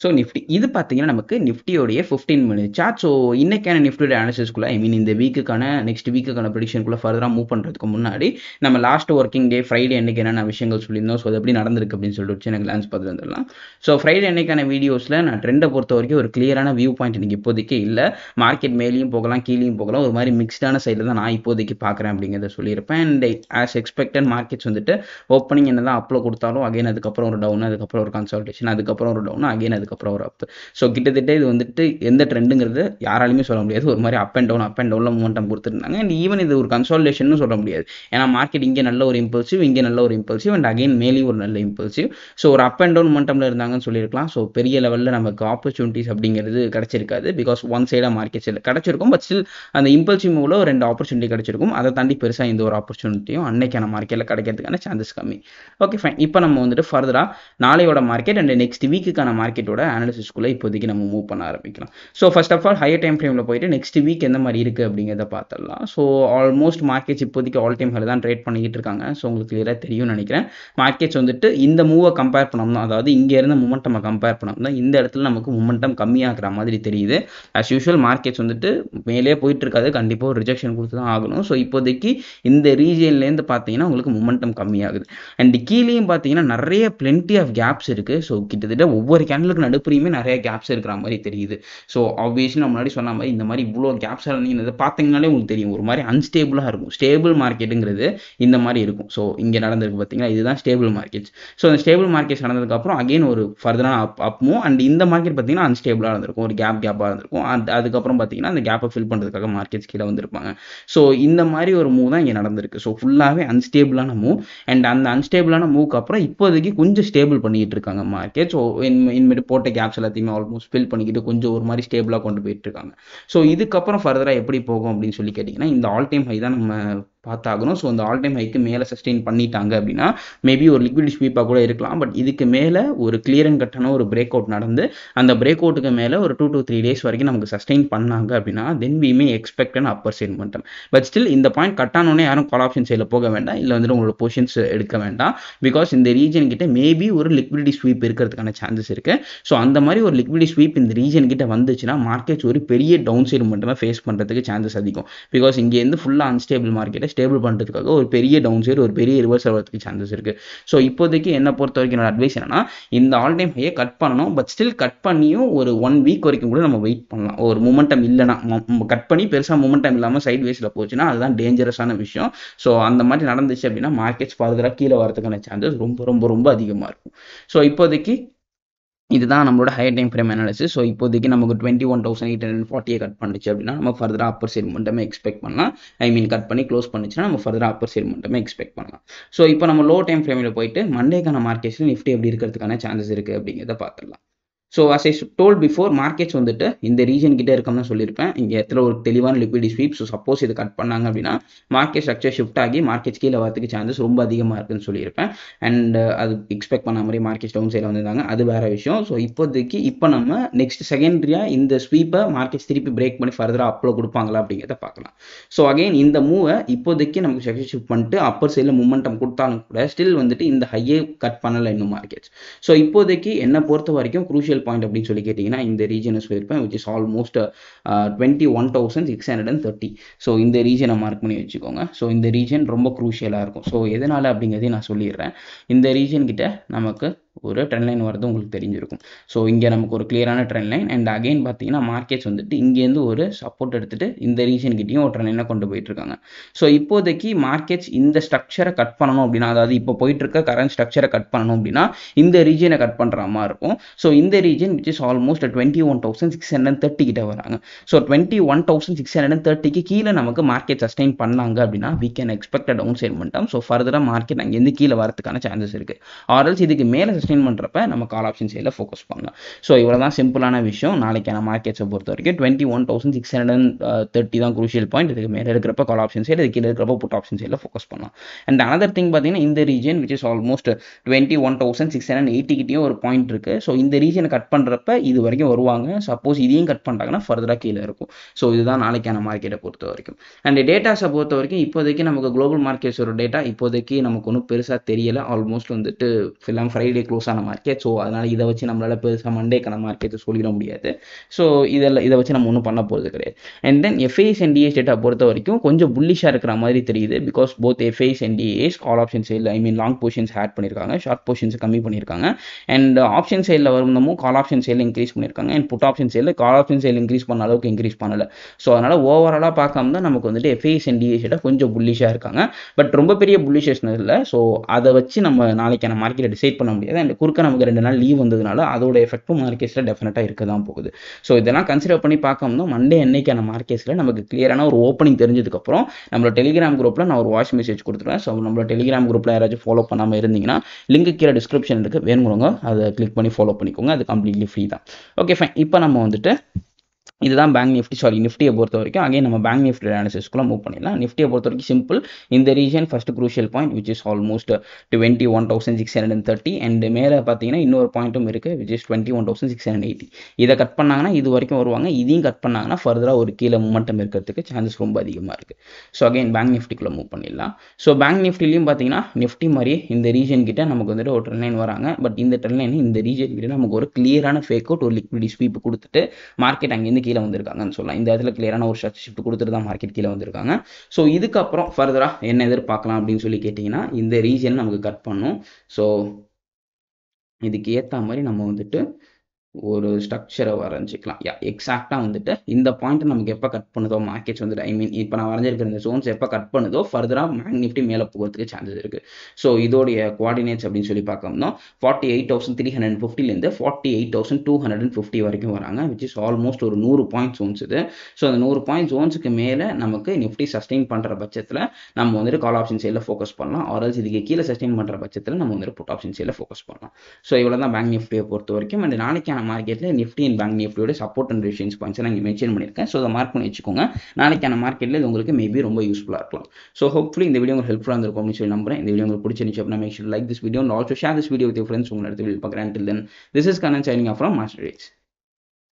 So Nifty இது பார்த்தீங்கன்னா நமக்கு நிஃப்டியோடைய 15 மினிட் சார்ட். ஸோ இன்னைக்கான நிஃப்டியோட அனாலிசிஸ்க்குள்ள ஐ மீன் இந்த வீக்குக்கான நெக்ஸ்ட் வீக்குக்கான ப்ரெடிக்ஷனுக்குள்ள ஃபர்தராக மூவ் பண்ணுறதுக்கு முன்னாடி நம்ம லாஸ்ட் ஒர்க்கிங் டே ஃப்ரைடே அன்னைக்கு என்னென்ன விஷயங்கள் சொல்லியிருந்தோம், ஸோ அது எப்படி நடந்திருக்கு அப்படின்னு சொல்லிட்டு எனக்கு கிளான்ஸ் பார்த்து வந்துடலாம். ஸோ ஃப்ரைடே அன்னைக்கான வீடியோஸில் நான் ட்ரெண்டை பொறுத்த வரைக்கும் ஒரு கிளியரான வியூ பாயிண்ட் எனக்கு இப்போதைக்கு இல்லை. மார்க்கெட் மேலேயும் போகலாம் கீழேயும் போகலாம், ஒரு மாதிரி மிக்ஸ்டான சைடில் தான் நான் இப்போதைக்கு பார்க்குறேன் அப்படிங்கிறத சொல்லியிருப்பேன். அண்ட் ஆஸ் எக்ஸ்பெக்டட் மார்க்கெட்ஸ் வந்துட்டு ஓப்பனிங் என்ன தான் அப்பில் கொடுத்தாலும் அகைன் அதுக்கப்புறம் ஒரு டவுன், அதுக்கப்புறம் ஒரு கன்சல்டேஷன், அதுக்கப்புறம் ஒரு டவுன், அகைன் அதுக்கப்புறம் ஒரு அப். ஸோ கிட்டத்தட்ட இது வந்துட்டு எந்த ட்ரெண்டுங்கிறது யாராலையுமே சொல்ல முடியாது. ஒரு மாதிரி அப் அண்ட் டவுனில் மூமெண்டம் கொடுத்துருந்தாங்க. அண்ட் ஈவன் இது ஒரு கன்சாலிடேஷன் சொல்ல முடியாது. ஏன்னா மார்க்கெட் இங்கே நல்ல ஒரு இம்பல்சிவ், இங்கே நல்ல ஒரு இம்பல்சிவ், அண்ட் அகைன் மேலேயும் ஒரு நல்ல இம்பல்சிவ். ஸோ ஒரு அப் அண்ட் டவுன் மொமெண்டமில் இருந்தாங்கன்னு சொல்லியிருக்கலாம். ஸோ பெரிய லெவலில் நமக்கு ஆப்பர்ச்சுனிட்டிஸ் அப்படிங்கிறது கிடைச்சிருக்காது. பிகாஸ் ஒன் சைடாக மார்க்கெட்ஸ் கிடைச்சிருக்கும். பட் ஸ்டில் அந்த இம்பல்சிவ் மூவில் ஒரு 2 ஆப்பர்ச்சுனிட்டி கிடைச்சிருக்கும். அதை தாண்டி பெருசாக இந்த ஒரு ஆப்பர்ச்சுனிட்டியும் அன்னைக்கான மார்க்கெட்டில் கிடைக்கிறதுக்கான சான்சஸ் கம்மி. Okay fine. இப்போ நம்ம வந்துட்டு ஃபர்தராக நாளையோட மார்க்கெட் அண்ட் நெக்ஸ்ட் வீக்குக்கான மார்க்கெட்டோட அனாலிசிஸ்க்குள்ளே இப்போதைக்கு நம்ம மூவ் பண்ண ஆரம்பிக்கலாம். So first of all higher time ஃப்ரேமில் போயிட்டு நெக்ஸ்ட் வீக் எந்த மாதிரி இருக்குது அப்படிங்கிறத பார்த்துடலாம். ஸோ ஆல்மோஸ்ட் மார்க்கெட்ஸ் இப்போதைக்கு ஆல் டைம் ஹை தான் ட்ரேட் பண்ணிக்கிட்டு இருக்காங்க. ஸோ உங்களுக்கு கிளியராக தெரியும்னு நினைக்கிறேன். மார்க்கெட்ஸ் வந்துட்டு இந்த மூவை கம்பேர் பண்ணோம்னா, அதாவது இங்கே இருந்த மூமெண்டம் கம்பேர் பண்ணோம்னா இந்த இடத்துல நமக்கு மூமெண்டம் கம்மியாகிற மாதிரி தெரியுது. ஆஸ் யூஷுவல் மார்க்கெட்ஸ் வந்துட்டு மேலே போயிட்டு இருக்காது, கண்டிப்பாக ஒரு ரிஜெக்ஷன் கொடுத்து தான் ஆகணும். ஸோ இப்போதைக்கு இந்த ரீஜியன்லேருந்து பார்த்தீங்கன்னா உங்களுக்கு மூமெண்டம் கம்மியாகுது. அண்ட் கீழேயும் பார்த்தீங்கன்னா நிறைய பிளென்டி ஆஃப் கேப்ஸ் இருக்குது. ஸோ கிட்டத்தட்ட ஒவ்வொரு கேண்டலுக்கு நடுப்புறையுமே நிறைய கேப்ஸ் இருக்கிற மாதிரி தெரியுது. ஸோ ஆப்வியஸ்லி நம்ம முன்னாடி சொன்ன மாதிரி இந்த மாதிரி இவ்வளோ கேப்ஸ் நீங்கள் இதை பார்த்தீங்கன்னாலே உங்களுக்கு தெரியும், ஒரு மாதிரி அன்ஸ்டேபிளாக இருக்கும். ஸ்டேபிள் மார்க்கெட்டுங்கிறது இந்த மாதிரி இருக்கும். ஸோ இங்கே நடந்திருக்கு பார்த்தீங்கன்னா, இதுதான் ஸ்டேபிள் மார்க்கெட்ஸ். ஸோ அந்த ஸ்டேபிள் மார்க்கெட்ஸ் நடந்ததுக்கப்புறம் அகைன் ஒரு ஃபர்தரான அப்மூவ். அண்ட் இந்த மார்க்கெட் பார்த்தீங்கன்னா அன்ஸ்டேபிளாக இருந்திருக்கும், ஒரு கேப்பாக இருந்திருக்கும். அதுக்கப்புறம் பார்த்தீங்கன்னா அந்த கேப்பை ஃபில் பண்ணுறதுக்காக மார்க்கெட்ஸ் கீழே வந்திருப்பாங்க. ஸோ இந்த மாதிரி ஒரு மூவ் தான் இங்கே நடந்திருக்கு. ஸோ ஃபுல்லாகவே அன்ஸ்டேபிளான மூவ். அண்ட் அந்த அன்ஸ்டேபிளான மூவ்க்கு அப்புறம் இப்போதைக்கு கொஞ்சம் ஸ்டேபிள் பண்ணிட்டு இருக்காங்க மார்க்கெட். ஸோ இனிமேட்டு போட்ட கேப்ஸ் எல்லாத்தையுமே ஆல்மோஸ்ட் ஃபில் பண்ணிக்கிட்டு கொஞ்சம் ஒரு மாதிரி ஸ்டேபிளாக கொண்டு போயிட்டு இருக்காங்க. ஸோ இதுக்கப்புறம் ஃபர்தராக எப்படி போகும் அப்படின்னு சொல்லி கேட்டிங்கன்னா, இந்த ஆல் டைம் ஹை தான் நம்ம பார்த்தாகணும். ஸோ அந்த ஆல் டைம் ஹைக்கு மேலே சஸ்டெயின் பண்ணிட்டாங்க அப்படின்னா மேபி ஒரு லிக்விட் ஸ்வீப்பாக கூட இருக்கலாம். பட் இதுக்கு மேலே ஒரு கிளியர் அண்ட் கட்டான ஒரு பிரேக் அவுட் நடந்து அந்த பிரேக் அவுட்டுக்கு மேலே ஒரு 2 to 3 டேஸ் வரைக்கும் நமக்கு சஸ்டெயின் பண்ணாங்க அப்படின்னா then we may expect an upper side momentum. But still இந்த பாயிண்ட் கட் ஆனோடனே யாரும் கால் ஆப்ஷன் சைடில் போக வேண்டாம், இல்லை வந்துட்டு உங்களோட பொசிஷன்ஸ் எடுக்க வேண்டாம். பிகாஸ் இந்த ரீஜன் கிட்ட மேபி ஒரு லிக்விடிட்டி ஸ்வீப் இருக்கிறதுக்கான சான்சஸ் இருக்குது. ஸோ அந்த மாதிரி ஒரு லிக்விடிட்டி ஸ்வீப் இந்த ரீஜன் கிட்ட வந்துச்சுன்னா மார்க்கெட்ஸ் ஒரு பெரிய டவுன் சைடு மட்டுமே ஃபேஸ் பண்ணுறதுக்கு சான்சஸ் அதிகம். பிகாஸ் இங்கேருந்து ஃபுல்லாக அன்ஸ்டேபிள் மார்க்கெட்டை ஸ்டேபிள் பண்ணுறதுக்காக ஒரு பெரிய டவுன் சைடு ஒரு பெரிய ரிவர்ஸ் ஆகிறதுக்கு சான்சஸ் இருக்குது. ஸோ இப்போதைக்கு என்ன பொறுத்த வரைக்கும் என்னோட அட்வைஸ் என்னன்னா, இந்த ஆல் டைம் ஹையை கட் பண்ணணும். பட் ஸ்டில் கட் பண்ணியும் ஒரு 1 வீக் வரைக்கும் கூட நம்ம வெயிட் பண்ணலாம். ஒரு மூமெண்டம் இல்லைனா கட் பண்ணி பெருசாக மூமெண்டம் இல்லாமல் சைட் வேஸில் போச்சுன்னா அதுதான் டேஞ்சரஸான விஷயம். ஸோ அந்த மாதிரி நடந்துச்சு அப்படின்னா மார்க்கெட்ஸ் ஃபர்தராக கீழே வரதுக்கான சான்சஸ் ரொம்ப ரொம்ப ரொம்ப அதிகமாக இருக்கும். ஸோ இப்போதைக்கு இதுதான் நம்மளோட higher time frame analysis. So இப்போதைக்கு நமக்கு 21,840 கட் பண்ணிச்சு அப்படின்னா நம்ம ஃபர்தராக அப்பர் சைட் மட்டுமே எக்ஸ்பெக்ட் பண்ணலாம். ஐ மீன் கட் பண்ணி க்ளோஸ் பண்ணிச்சுன்னா நம்ம ஃபர்தராக அப்பர் சைட் மட்டுமே எக்ஸ்பெக்ட் பண்ணலாம். ஸோ இப்போ நம்ம லோ டைம் ஃப்ரேமில் போயிட்டு மண்டேக்கான மார்க்கெட்ஸில் நிஃப்டி எப்படி இருக்கிறதுக்கான சான்சஸ் இருக்குது அப்படிங்கிறத பார்த்துடலாம். So as I told before markets வந்துட்டு இந்த ரீஜன் கிட்டே இருக்கோம்னு தான் சொல்லியிருப்பேன். இங்கே இடத்துல ஒரு தெளிவான லிக்விடி ஸ்வீப். ஸோ சப்போஸ் இது கட் பண்ணாங்க அப்படின்னா மார்க்கெட் ஸ்ட்ரக்சர் ஷிஃப்ட் ஆகி மார்க்கெட்ஸ் கீழே வரதுக்கு சான்சஸ் ரொம்ப அதிகமாக இருக்குன்னு சொல்லியிருப்பேன். அண்ட் அது எக்ஸ்பெக்ட் பண்ண மாதிரி மார்க்கெட் டவுன் சைடில் வந்திருந்தாங்க, அது வேறு விஷயம். ஸோ இப்போதைக்கு இப்போ நம்ம நெக்ஸ்ட் செகண்டரியாக இந்த ஸ்வீப்பை மார்க்கெட்ஸ் திருப்பி பிரேக் பண்ணி ஃபர்தராக அப்பில் கொடுப்பாங்களா அப்படிங்கிறத பார்க்கலாம். ஸோ அகைன் இந்த மூவை இப்போதைக்கு நமக்கு ஸ்ட்ரக்சர் ஷிஃப்ட் பண்ணிட்டு அப்பர் சைடில் மூமெண்டம் கொடுத்தாலும் கூட ஸ்டில் வந்துட்டு இந்த ஹையை கட் பண்ணலை இன்னும் மார்க்கெட்ஸ். ஸோ இப்போதைக்கு என்னை பொறுத்த வரைக்கும் குரூஷியல் பாயிண்ட் அப்படின்னு சொல்லி கேட்டிங்கன்னா இந்த ரீஜனை சொல்லியிருப்பேன், விச் இஸ் ஆல்மோஸ்ட் 21,630. ஸோ இந்த ரீஜனை மார்க் பண்ணி வச்சுக்கோங்க. ஸோ இந்த ரீஜன் ரொம்ப குரூஷியலாக இருக்கும். ஸோ எதனால் அப்படிங்கிறதையும் நான் சொல்லிடுறேன். இந்த ரீஜன் கிட்ட நமக்கு ஒரு ட்ரெண்ட் லைன் வரது உங்களுக்கு தெரிஞ்சிருக்கும். ஸோ இங்கே நமக்கு ஒரு கிளியரான ட்ரெண்ட் லைன். அண்ட் அகைன் பார்த்தீங்கன்னா மார்க்கெட்ஸ் வந்துட்டு இங்கேருந்து ஒரு சப்போர்ட் எடுத்துகிட்டு இந்த ரீஜன் கிட்டையும் ஒரு ட்ரெண்ட் லைனை கொண்டு போயிட்டு இருக்காங்க. ஸோ இப்போதைக்கு மார்க்கெட்ஸ் இந்த ஸ்ட்ரக்சரை கட் பண்ணணும் அப்படின்னா, அதாவது இப்போ போயிட்டு இருக்க கரண்ட் ஸ்ட்ரக்சரை கட் பண்ணணும் அப்படின்னா இந்த ரீஜனை கட் பண்ணுற மாதிரி இருக்கும். ஸோ இந்த ரீஜன் விச் இஸ் ஆல்மோஸ்ட் 21,630 கிட்ட வராங்க. ஸோ 21,630க்கு கீழே நமக்கு மார்க்கெட் சஸ்டெயின் பண்ணாங்க அப்படின்னா we can expect a down side momentum. So ஃபர்தராக மார்க்கெட் அங்கேருந்து கீழே வரதுக்கான சான்சஸ் இருக்குது. ஆர்எல்ஸ் இதுக்கு மேலே சஸ்டெயின் பண்ணுறப்ப நம்ம கால் ஆப்ஷன் சைடில் ஃபோக்கஸ் பண்ணலாம். ஸோ இவ்வளோ தான் சிம்பிளான விஷயம். நாளைக்கான மார்க்கெட்ஸை பொறுத்த வரைக்கும் 21,630 தான் குரூஷியல் பாயிண்ட். இதுக்கு மேலே இருக்கிறப்ப கால் ஆப்ஷன் சைடு, இது கீழே இருக்கிறப்ப புட் ஆப்ஷன் சைடில் ஃபோக்கஸ் பண்ணலாம். அண்ட் அனதர் திங் பார்த்தீங்கன்னா இந்த ரீஜன் விச் இஸ் ஆல்மோஸ்ட் 21,680 கிட்டையும் ஒரு பாயிண்ட் இருக்குது. ஸோ இந்த ரீஜனை கட் பண்ணுறப்ப இது வரைக்கும் வருவாங்க. சப்போஸ் இதையும் கட் பண்ணுறாங்கன்னா ஃபர்தராக கீழே இருக்கும். ஸோ இதுதான் நாளைக்கான மார்க்கெட்டை பொறுத்த வரைக்கும். அண்ட் டேட்டாஸை பொறுத்த வரைக்கும் இப்போதைக்கு நமக்கு குளோபல் மார்க்கெட்ஸோட டேட்டா இப்போதைக்கு நமக்கு ஒன்றும் பெருசாக தெரியலை. ஆல்மோஸ்ட் வந்துட்டு எல்லாம் ஃப்ரைடே க்ளோஸ் ஆன மார்க்கெட். ஸோ அதனால் இதை வச்சு நம்மளால் பெருசாக மண்டேக்கான மார்க்கெட்டை சொல்லிட முடியாது. ஸோ இதை வச்சு நம்ம ஒன்றும் பண்ண போகிறது கிடையாது. And then FIIs and DIIs data பொறுத்த வரைக்கும் கொஞ்சம் புல்லிஷாக இருக்கிற மாதிரி தெரியுது. Because both FIIs and DIIs call option சைடில் லாங் பொசிஷன்ஸ் ஆட் பண்ணியிருக்காங்க, ஷார்ட் பொசிஷன்ஸ் கம்மி பண்ணியிருக்காங்க. அண்ட் ஆப்ஷன் சைடில் வரும்போது கால் ஆப்ஷன் சைடில் இன்க்ரீஸ் பண்ணியிருக்காங்க. அண்ட் புட் ஆப்ஷன் சைடில் கால் ஆப்ஷன் சைடில் இன்க்ரீஸ் பண்ண அளவுக்கு இன்க்ரீஸ் பண்ணலை. ஸோ அதனால் ஓவராலாக பார்க்காம தான் நமக்கு வந்துட்டு எஃப்ஐஎஸ் அண்ட் டிஏஸ் டேட்டா கொஞ்சம் புல்லிஷாக இருக்காங்க. பட் ரொம்ப பெரிய புல்லிஷஸ்னஸ் இல்லை. ஸோ அதை வச்சு நம்ம நாளைக்கான மார்க்கெட்டை டிசைட் பண்ண முடியாது. அண்ட் குறுக்க நமக்கு 2 நாள் லீவ் வந்ததுனால அதோட எஃபெக்ட்டும் மார்க்கெட்ஸில் டெஃபினட்டாக இருக்க தான் போகுது. ஸோ இதெல்லாம் கன்சிடர் பண்ணி பார்க்கணும். மண்டே என்னைக்கான மார்க்கெட்ஸில் நமக்கு கிளியரான ஒரு ஓப்பனிங் தெரிஞ்சதுக்கப்புறம் நம்மளோட டெலிகிராம் குரூப்பில் நான் ஒரு வாய்ஸ் மெசேஜ் கொடுத்துருவேன். ஸோ நம்மளோட டெலிகிராம் குரூப்பில் யாராச்சும் ஃபாலோ பண்ணாமல் இருந்தீங்கன்னா லிங்க் கீழே டிஸ்கிரிப்ஷன் இருக்குது, வேணுங்கிறவங்க அதை கிளிக் பண்ணி ஃபாலோ பண்ணிக்கோங்க. அது கம்ப்ளீட்லி ஃப்ரீ தான். Okay fine. இப்போ நம்ம வந்துட்டு இதுதான் பேங்க் நிஃப்டி, நிஃப்டியை பொறுத்த வரைக்கும் அகைன் நம்ம பேங்க் நிஃப்டி அனாலிசிஸ்க்குள்ள மூவ் பண்ணிடலாம். நிஃப்டியை பொறுத்த வரைக்கும் சிம்பிள். இந்த region first crucial point which is almost 21,630 and மேலே பார்த்தீங்கன்னா இன்னொரு பாயிண்ட்டும் இருக்குது விச் இஸ் 21,680. இதை கட் பண்ணாங்கன்னா இது வரைக்கும் வருவாங்க. இதையும் கட் பண்ணாங்கன்னா ஃபர்தராக ஒரு கீழே மூமெண்டம் இருக்கிறதுக்கு சான்சஸ் ரொம்ப அதிகமாக இருக்குது. ஸோ அகைன் பேங்க் நிஃப்டிக்குள்ளே மூவ் பண்ணிடலாம். ஸோ பேங்க் நிஃப்டிலையும் பார்த்தீங்கன்னா நிஃப்டி மாதிரி இந்த ரீஜன் கிட்ட நமக்கு வந்துட்டு ஒரு ட்ரெண்ட் லைன் வராங்க. பட் இந்த ட்ரெண்ட் லைன் இந்த ரீஜன் கிட்ட நமக்கு ஒரு கிளியரான ஃபேக் அவுட், ஒரு லிக்விடி ஸ்வீப் கொடுத்துட்டு மார்க்கெட் அங்கேருந்து கீழே வந்திருக்காங்கன்னு சொல்லலாம். இந்த இடத்துல கிளியரான ஒரு ஷிஃப்ட் கொடுத்துட்டு தான் மார்க்கெட் கீழே வந்திருக்காங்க. ஸோ இதுக்கப்புறம் ஃபர்தராக என்ன எதிர்பார்க்கலாம் அப்படின்னு சொல்லி கேட்டிங்கன்னா இந்த ரீஜன் நமக்கு கட் பண்ணும். ஸோ இதுக்கு ஏற்ற மாதிரி நம்ம வந்துட்டு ஒரு ஸ்ட்ரக்சரை வரைஞ்சிக்கலாம். எக்ஸாக்டாக வந்துட்டு இந்த பாயிண்ட் நமக்கு எப்போ கட் பண்ணுதோ மார்க்கெட்ஸ் வந்துட்டு இப்போ நான் வரைஞ்சிருக்கிற இந்த ஜோன்ஸ் எப்போ கட் பண்ணுதோ ஃபர்தராக பேங்க் நிஃப்டி மேலே போகிறதுக்கு சான்சஸ் இருக்குது. ஸோ இதோடைய கோஆர்டினேட்ஸ் அப்படின்னு சொல்லி பார்க்கணும்னா 48,350லேருந்து 48,250 வரைக்கும் வராங்க விச் இஸ் ஆல்மோஸ்ட் ஒரு 100 பாயிண்ட் ஜோன்ஸ் இது. ஸோ அந்த 100 பாயிண்ட் ஜோன்ஸுக்கு மேலே நமக்கு நிஃப்டி சஸ்டெயின் பண்ணுற பட்சத்தில் நம்ம வந்துட்டு கால் ஆப்ஷன் சைடில் ஃபோக்கஸ் பண்ணலாம். ஆர்எல்ஸ் இதுக்கு கீழே சஸ்டெயின் பண்ணுற பட்சத்தில் நம்ம வந்துட்டு புட் ஆப்ஷன் சைடில் ஃபோக்கஸ் பண்ணலாம். ஸோ இவ்வளோ தான் பேங்க் நிஃப்டியை பொறுத்த வரைக்கும். அண்ட் நாளைக்கான மார்க்கெட்டில் நிஃப்டி அண்ட் பேங்க் நிஃப்டியோட சப்போர்ட் அண்ட் ரெசிஸ்டன்ஸ் பாயிண்ட்ஸ் நான் இங்கே மென்ஷன் பண்ணியிருக்கேன். ஸோ அதை மார்க் பண்ணி வச்சுக்கோங்க. நாளைக்கான மார்க்கெட்டில் இது உங்களுக்கு மேபி ரொம்ப யூஸ்ஃபுல்லாக இருக்கலாம். ஸோ ஹோப்ஃபுல்லி இந்த வீடியோ உங்களுக்கு ஹெல்ப்ஃபுல்லாக இருக்கும் அப்படின்னு சொல்லி நம்புறேன். இந்த வீடியோ உங்களுக்கு பிடிச்சிருந்துச்சு அப்படின்னா make sure like this video and also share this video with your friends. உங்களை அடுத்த வீடியோ பார்க்குறேன். Until then, this is Kannan signing off from Master Rates.